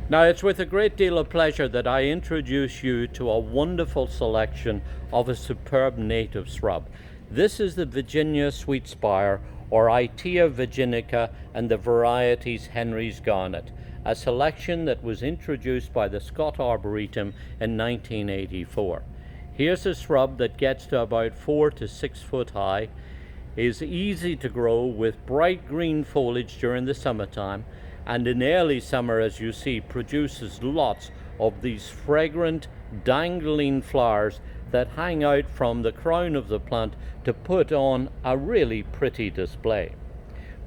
Now, it's with a great deal of pleasure that I introduce you to a wonderful selection of a superb native shrub. This is the Virginia Sweetspire, or Itea virginica, and the varieties Henry's Garnet, a selection that was introduced by the Scott Arboretum in 1984. Here's a shrub that gets to about 4 to 6 foot high, is easy to grow with bright green foliage during the summertime, and in early summer, as you see, produces lots of these fragrant dangling flowers that hang out from the crown of the plant to put on a really pretty display.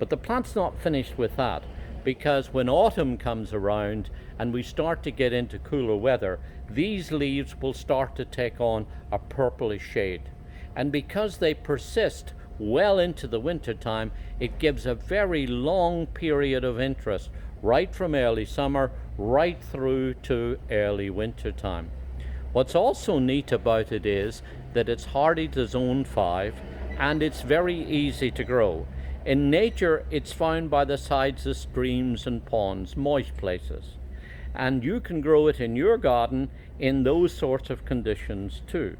But the plant's not finished with that, because when autumn comes around and we start to get into cooler weather, these leaves will start to take on a purplish shade. And because they persist well into the winter time, it gives a very long period of interest, right from early summer right through to early winter time. What's also neat about it is that it's hardy to zone 5 and it's very easy to grow. In nature, it's found by the sides of streams and ponds, moist places, and you can grow it in your garden in those sorts of conditions too.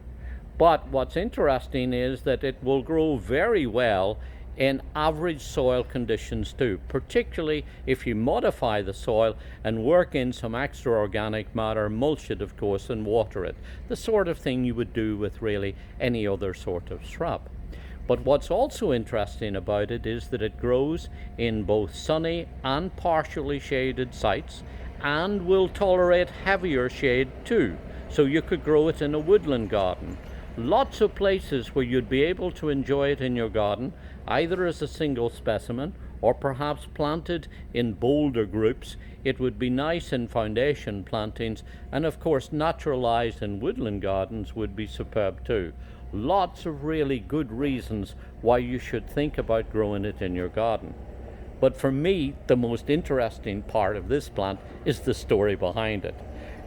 But what's interesting is that it will grow very well in average soil conditions too, particularly if you modify the soil and work in some extra organic matter, mulch it of course, and water it. The sort of thing you would do with really any other sort of shrub. But what's also interesting about it is that it grows in both sunny and partially shaded sites and will tolerate heavier shade too. So you could grow it in a woodland garden. Lots of places where you'd be able to enjoy it in your garden, either as a single specimen or perhaps planted in boulder groups. It would be nice in foundation plantings, and of course naturalized in woodland gardens would be superb too. Lots of really good reasons why you should think about growing it in your garden. But for me, the most interesting part of this plant is the story behind it.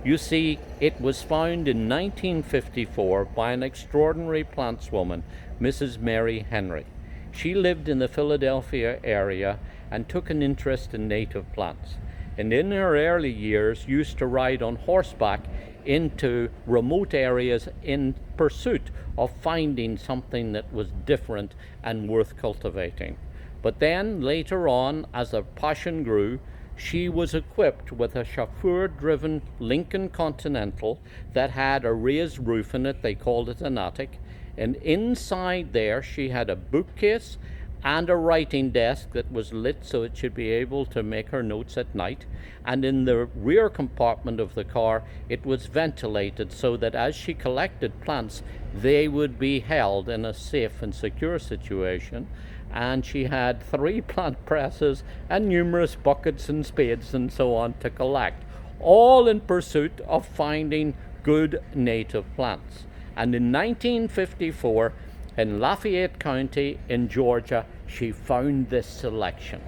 You see, it was found in 1954 by an extraordinary plantswoman, Mrs. Mary Henry. She lived in the Philadelphia area and took an interest in native plants, and in her early years used to ride on horseback into remote areas in pursuit of finding something that was different and worth cultivating. But then later on, as her passion grew, she was equipped with a chauffeur-driven Lincoln Continental that had a raised roof in it. They called it an attic. And inside there, she had a bookcase and a writing desk that was lit so it should be able to make her notes at night. And in the rear compartment of the car, it was ventilated so that as she collected plants, they would be held in a safe and secure situation. And she had 3 plant presses and numerous buckets and spades and so on to collect, all in pursuit of finding good native plants. And in 1954, in Lafayette County in Georgia, she found this selection.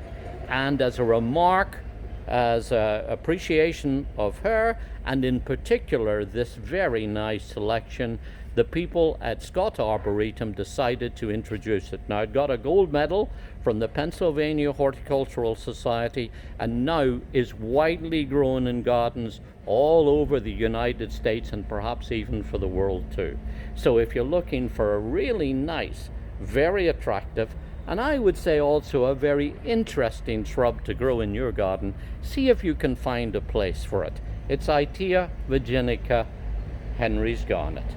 And as a remark, as an appreciation of her, and in particular this very nice selection, the people at Scott Arboretum decided to introduce it. Now, it got a gold medal from the Pennsylvania Horticultural Society and now is widely grown in gardens all over the United States and perhaps even for the world too. So if you're looking for a really nice, very attractive, and I would say also a very interesting shrub to grow in your garden, see if you can find a place for it. It's Itea virginica, Henry's Garnet.